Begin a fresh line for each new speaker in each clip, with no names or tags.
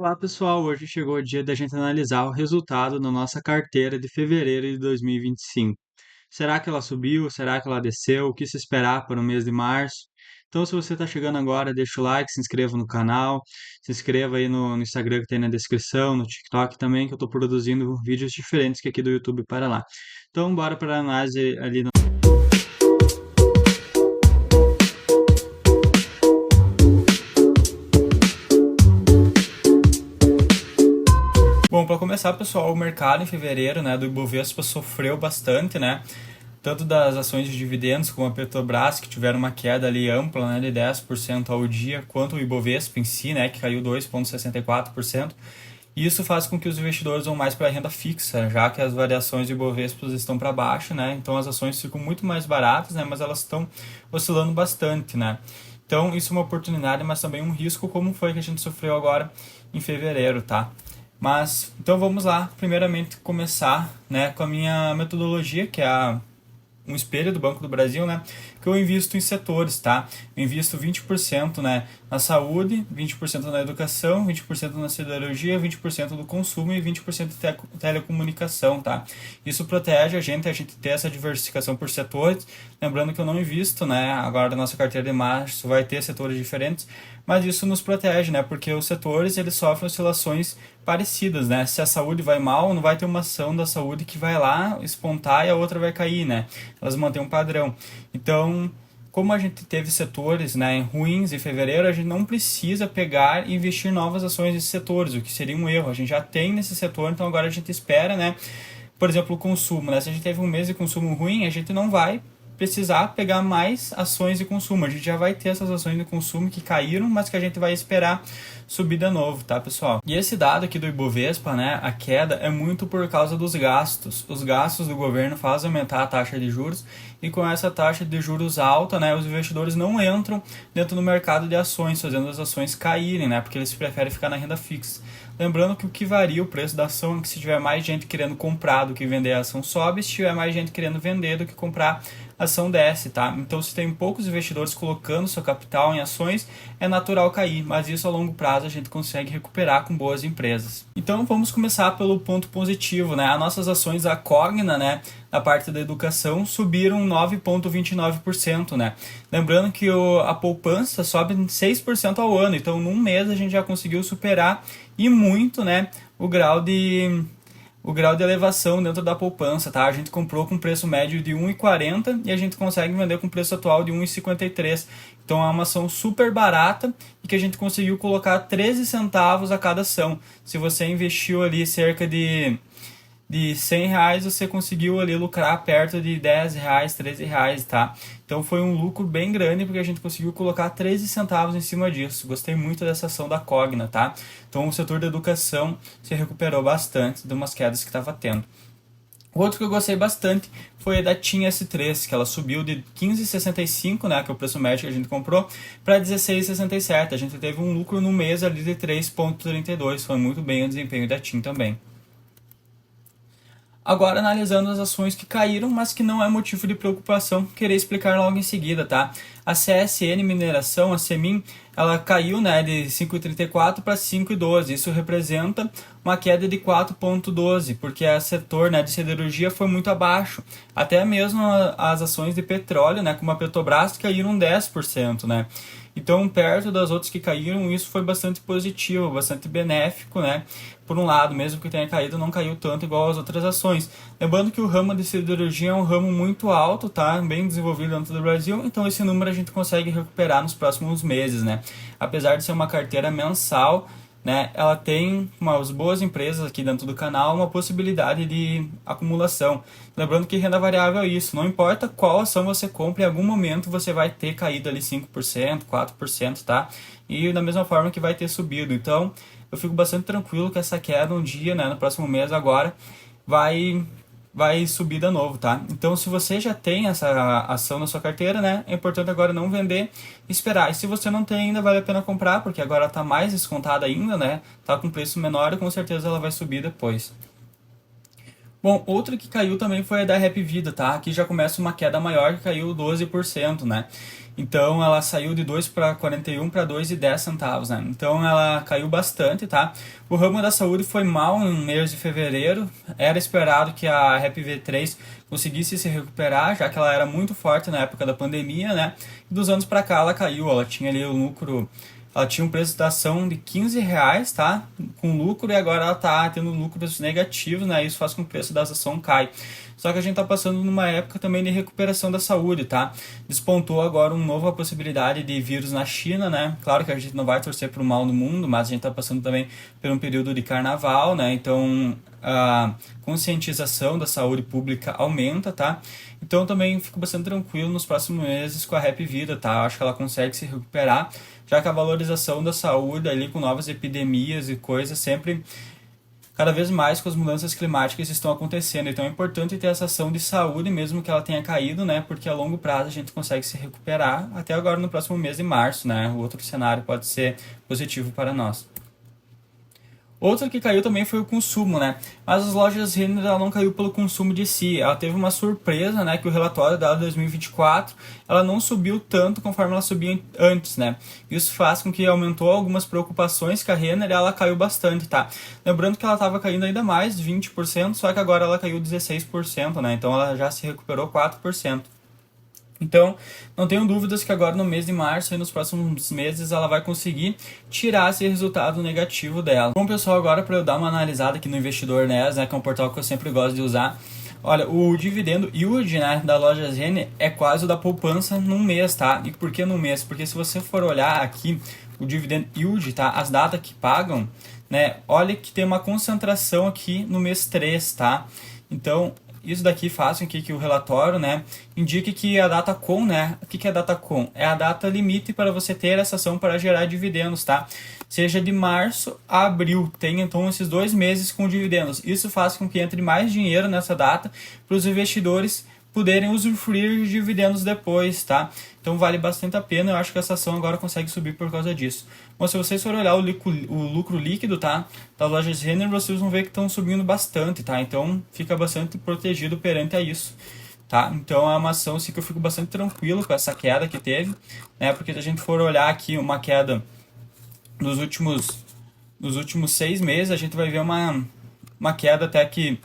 Olá pessoal, hoje chegou o dia da gente analisar o resultado da nossa carteira de fevereiro de 2025. Será que ela subiu? Será que ela desceu? O que se esperar para o mês de março? Então, se você está chegando agora, deixa o like, se inscreva no canal, se inscreva aí no Instagram que tem na descrição, no TikTok também, que eu estou produzindo vídeos diferentes que aqui do YouTube para lá. Então, bora para a análise ali. Bom, para começar, pessoal, o mercado em fevereiro, né, do Ibovespa sofreu bastante, né? Tanto das ações de dividendos como a Petrobras, que tiveram uma queda ali ampla, né, de 10% ao dia, quanto o Ibovespa em si, né, que caiu 2,64%. E isso faz com que os investidores vão mais para a renda fixa, já que as variações de Ibovespa estão para baixo, né? Então as ações ficam muito mais baratas, né, mas elas estão oscilando bastante, né? Então isso é uma oportunidade, mas também um risco, como foi que a gente sofreu agora em fevereiro, tá? Mas então vamos lá, primeiramente começar, né, com a minha metodologia, que é um espelho do Banco do Brasil, né, que eu invisto em setores, tá? Eu invisto 20%, né, na saúde, 20% na educação, 20% na siderurgia, 20% do consumo e 20% de telecomunicação, tá? Isso protege a gente ter essa diversificação por setores. Lembrando que eu não invisto, né, agora na nossa carteira de março vai ter setores diferentes, mas isso nos protege, né, porque os setores eles sofrem oscilações parecidas, né? Se a saúde vai mal, não vai ter uma ação da saúde que vai lá espontar e a outra vai cair, né? Elas mantêm um padrão. Então, como a gente teve setores, né, ruins em fevereiro, a gente não precisa pegar e investir novas ações nesses setores, o que seria um erro. A gente já tem nesse setor, então agora a gente espera, né? Por exemplo, o consumo, né? Se a gente teve um mês de consumo ruim, a gente não vai precisar pegar mais ações de consumo. A gente já vai ter essas ações de consumo que caíram, mas que a gente vai esperar subir de novo, tá, pessoal? E esse dado aqui do Ibovespa, né, a queda é muito por causa dos gastos. Os gastos do governo fazem aumentar a taxa de juros e com essa taxa de juros alta, né, os investidores não entram dentro do mercado de ações, fazendo as ações caírem, né, porque eles preferem ficar na renda fixa. Lembrando que o que varia o preço da ação é que se tiver mais gente querendo comprar do que vender, a ação sobe, se tiver mais gente querendo vender do que comprar, a ação desce, tá? Então, se tem poucos investidores colocando seu capital em ações, é natural cair, mas isso a longo prazo a gente consegue recuperar com boas empresas. Então, vamos começar pelo ponto positivo, né? As nossas ações, a Cogna, né, na parte da educação, subiram 9,29%, né? Lembrando que a poupança sobe 6% ao ano, então num mês a gente já conseguiu superar e muito, né, o grau de elevação dentro da poupança, tá? A gente comprou com preço médio de 1,40 e a gente consegue vender com preço atual de 1,53. Então é uma ação super barata e que a gente conseguiu colocar 13 centavos a cada ação. Se você investiu ali cerca de 100 reais, você conseguiu ali lucrar perto de 10 reais, 13 reais, tá? Então foi um lucro bem grande porque a gente conseguiu colocar 13 centavos em cima disso. Gostei muito dessa ação da Cogna, tá? Então o setor da educação se recuperou bastante de umas quedas que estava tendo. O outro que eu gostei bastante foi a da TIM S3, que ela subiu de 15,65, né, que é o preço médio que a gente comprou, para 16,67. A gente teve um lucro no mês ali de 3,32. Foi muito bem o desempenho da TIM também. Agora analisando as ações que caíram, mas que não é motivo de preocupação, querer explicar logo em seguida, tá? A CSN Mineração, a Semin, ela caiu, né, de 5,34 para 5,12. Isso representa uma queda de 4,12, porque o setor, né, de siderurgia foi muito abaixo. Até mesmo as ações de petróleo, né, como a Petrobras, caíram 10%, né? Então, perto das outras que caíram, isso foi bastante positivo, bastante benéfico, né? Por um lado, mesmo que tenha caído, não caiu tanto igual as outras ações. Lembrando que o ramo de siderurgia é um ramo muito alto, tá? Bem desenvolvido dentro do Brasil, então esse número a gente consegue recuperar nos próximos meses, né? Apesar de ser uma carteira mensal, né, ela tem umas boas empresas aqui dentro do canal, uma possibilidade de acumulação. Lembrando que renda variável é isso, não importa qual ação você compra, em algum momento você vai ter caído ali 5%, 4%, tá? E da mesma forma que vai ter subido. Então, eu fico bastante tranquilo que essa queda um dia, né, no próximo mês agora, vai subir de novo, tá? Então, se você já tem essa ação na sua carteira, né, é importante agora não vender, esperar. E se você não tem ainda, vale a pena comprar, porque agora está mais descontada ainda, né? Tá com preço menor e com certeza ela vai subir depois. Bom, outra que caiu também foi a da Rap Vida, tá? Aqui já começa uma queda maior que caiu 12%, né? Então ela saiu de 2 para 41 para 2,10 centavos, né? Então ela caiu bastante, tá? O ramo da saúde foi mal no mês de fevereiro. Era esperado que a Rap V3 conseguisse se recuperar, já que ela era muito forte na época da pandemia, né? E dos anos para cá ela caiu, ela tinha ali o lucro. Ela tinha um preço da ação de R$ 15, tá? Com lucro, e agora ela tá tendo lucros negativos, né? Isso faz com que o preço da ação caia. Só que a gente tá passando numa época também de recuperação da saúde, tá? Despontou agora uma nova possibilidade de vírus na China, né? Claro que a gente não vai torcer pro mal no mundo, mas a gente tá passando também por um período de carnaval, né? Então a conscientização da saúde pública aumenta, tá? Então também fico bastante tranquilo nos próximos meses com a Rap Vida, tá? Acho que ela consegue se recuperar, já que a valorização da saúde ali com novas epidemias e coisas sempre cada vez mais com as mudanças climáticas estão acontecendo. Então é importante ter essa ação de saúde, mesmo que ela tenha caído, né? Porque a longo prazo a gente consegue se recuperar até agora no próximo mês de março, né? O outro cenário pode ser positivo para nós. Outra que caiu também foi o consumo, né? Mas as lojas Renner ela não caiu pelo consumo de si. Ela teve uma surpresa, né? Que o relatório dela de 2024 ela não subiu tanto conforme ela subia antes, né? Isso faz com que aumentou algumas preocupações que a Renner ela caiu bastante, tá? Lembrando que ela estava caindo ainda mais, 20%, só que agora ela caiu 16%, né? Então ela já se recuperou 4%. Então, não tenho dúvidas que agora no mês de março e nos próximos meses ela vai conseguir tirar esse resultado negativo dela. Bom, pessoal, agora para eu dar uma analisada aqui no Investidor NES, né, que é um portal que eu sempre gosto de usar. Olha, o dividendo yield, né, da loja Zene é quase o da poupança num mês, tá? E por que num mês? Porque se você for olhar aqui o dividend yield, tá? As datas que pagam, né? Olha que tem uma concentração aqui no mês 3, tá? Então, isso daqui faz com que o relatório, né, indique que a data com, né, o que é a data com? É a data limite para você ter essa ação para gerar dividendos, tá? Seja de março a abril, tem então esses 2 meses com dividendos. Isso faz com que entre mais dinheiro nessa data para os investidores poderem usufruir de dividendos depois, tá? Então vale bastante a pena, eu acho que essa ação agora consegue subir por causa disso. Bom, se vocês forem olhar o lucro líquido, tá, das lojas Renner, vocês vão ver que estão subindo bastante, tá? Então fica bastante protegido perante a isso, tá? Então é uma ação assim, que eu fico bastante tranquilo com essa queda que teve, né? Porque se a gente for olhar aqui uma queda nos últimos 6 meses, a gente vai ver uma queda até que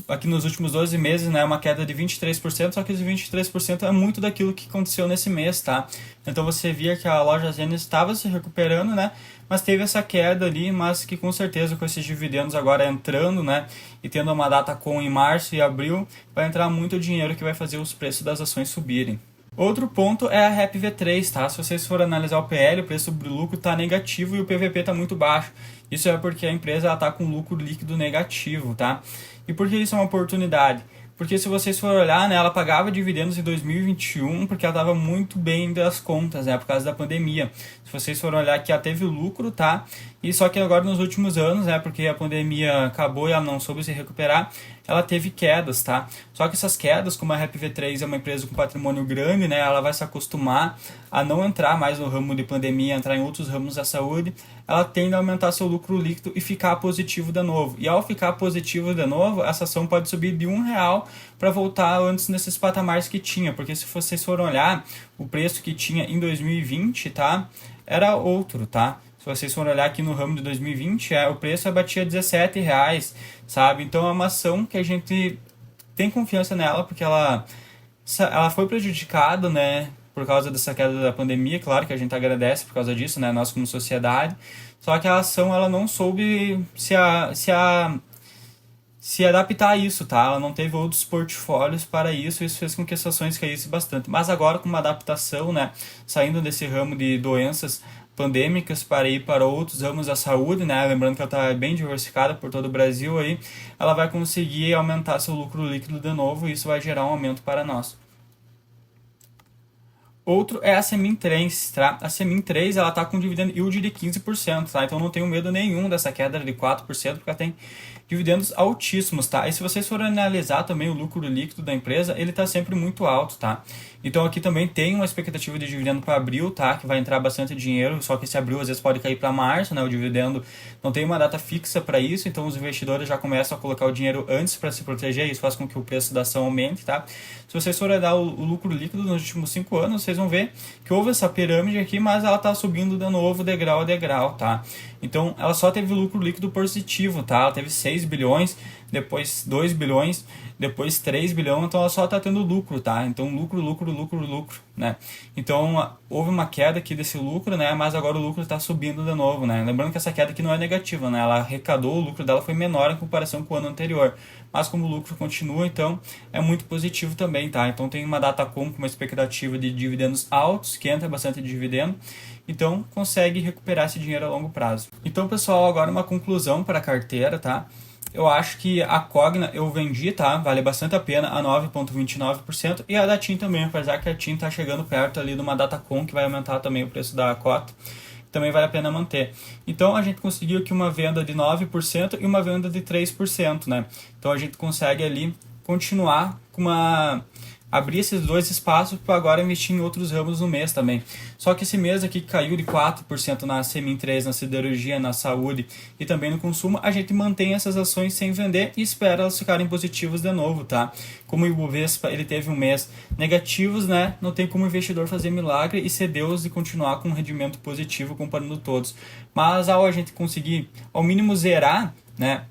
aqui nos últimos 12 meses, né, uma queda de 23%, só que esse 23% é muito daquilo que aconteceu nesse mês, tá? Então você via que a loja Zen estava se recuperando, né, mas teve essa queda ali, mas que com certeza com esses dividendos agora entrando, né, e tendo uma data com em março e abril, vai entrar muito dinheiro que vai fazer os preços das ações subirem. Outro ponto é a Rap V3, tá? Se vocês forem analisar o PL, o preço do lucro está negativo e o PVP está muito baixo. Isso é porque a empresa está com lucro líquido negativo, tá? E por que isso é uma oportunidade? Porque se vocês forem olhar, né, ela pagava dividendos em 2021 porque ela estava muito bem das contas, né, por causa da pandemia. Se vocês forem olhar aqui, ela teve lucro, tá? E só que agora nos últimos anos, né, porque a pandemia acabou e ela não soube se recuperar, ela teve quedas, tá? Só que essas quedas, como a Rap V3 é uma empresa com patrimônio grande, né, ela vai se acostumar a não entrar mais no ramo de pandemia, entrar em outros ramos da saúde, ela tende a aumentar seu lucro líquido e ficar positivo de novo. E ao ficar positivo de novo, essa ação pode subir de R$ 1 para voltar antes nesses patamares que tinha, porque se vocês forem olhar o preço que tinha em 2020, tá? Era outro, tá? Se vocês forem olhar aqui no ramo de 2020, o preço batia R$17, sabe? Então é uma ação que a gente tem confiança nela, porque ela foi prejudicada, né? Por causa dessa queda da pandemia, claro que a gente agradece por causa disso, né? Nós como sociedade. Só que a ação ela não soube se adaptar a isso, tá? Ela não teve outros portfólios para isso, isso fez com que as ações caíssem bastante. Mas agora com uma adaptação, né? Saindo desse ramo de doenças pandêmicas para ir para outros ramos da saúde, né? Lembrando que ela está bem diversificada por todo o Brasil aí, ela vai conseguir aumentar seu lucro líquido de novo e isso vai gerar um aumento para nós. Outro é a Semin 3, tá? A Semin 3, ela tá com dividendo yield de 15%, tá? Então não tenho medo nenhum dessa queda de 4%, porque ela tem dividendos altíssimos, tá? E se vocês forem analisar também o lucro líquido da empresa, ele tá sempre muito alto, tá? Então aqui também tem uma expectativa de dividendo para abril, tá? Que vai entrar bastante dinheiro, só que esse abril às vezes pode cair para março, né? O dividendo não tem uma data fixa para isso, então os investidores já começam a colocar o dinheiro antes para se proteger, isso faz com que o preço da ação aumente, tá? Se vocês forem olhar o lucro líquido nos últimos 5 anos, vocês vão ver que houve essa pirâmide aqui, mas ela tá subindo de novo degrau a degrau, tá? Então ela só teve lucro líquido positivo, tá? Ela teve 6 bilhões, depois 2 bilhões, depois 3 bilhões, então ela só está tendo lucro, tá? Então lucro, né? Então houve uma queda aqui desse lucro, né? Mas agora o lucro está subindo de novo, né? Lembrando que essa queda aqui não é negativa, né? Ela arrecadou, o lucro dela foi menor em comparação com o ano anterior. Mas como o lucro continua, então é muito positivo também, tá? Então tem uma Datacom com uma expectativa de dividendos altos, que entra bastante dividendo, então consegue recuperar esse dinheiro a longo prazo. Então, pessoal, agora uma conclusão para a carteira, tá? Eu acho que a Cogna eu vendi, tá? Vale bastante a pena a 9,29%. E a da TIM também, apesar que a TIM tá chegando perto ali de uma Datacom que vai aumentar também o preço da cota. Também vale a pena manter. Então a gente conseguiu aqui uma venda de 9% e uma venda de 3%, né? Então a gente consegue ali continuar com uma... abrir esses dois espaços para agora investir em outros ramos no mês também. Só que esse mês aqui caiu de 4% na Semin 3, na siderurgia, na saúde e também no consumo, a gente mantém essas ações sem vender e espera elas ficarem positivas de novo, tá? Como o Ibovespa ele teve um mês negativos, né? Não tem como o investidor fazer milagre e ser Deus e continuar com um rendimento positivo comparando todos. Mas ao a gente conseguir ao mínimo zerar, né,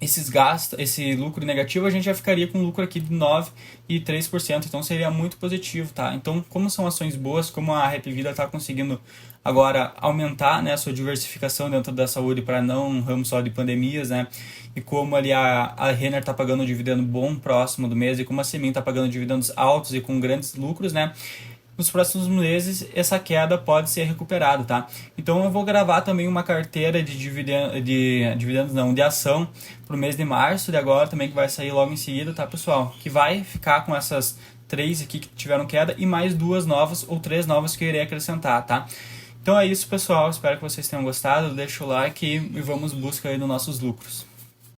esses gastos, esse lucro negativo, a gente já ficaria com um lucro aqui de 9% e 3%, então seria muito positivo, tá? Então, como são ações boas, como a Rap Vida está conseguindo agora aumentar, né, a sua diversificação dentro da saúde para não um ramo só de pandemias, né? E como ali a Renner está pagando um dividendo bom próximo do mês e como a Semin está pagando dividendos altos e com grandes lucros, né? Nos próximos meses essa queda pode ser recuperada, tá? Então eu vou gravar também uma carteira de dividendos não, de ação para o mês de março de agora também, que vai sair logo em seguida, tá, pessoal? Que vai ficar com essas 3 aqui que tiveram queda e mais 2 novas ou 3 novas que eu irei acrescentar, tá? Então é isso, pessoal. Espero que vocês tenham gostado. Deixa o like e vamos buscar aí nos nossos lucros.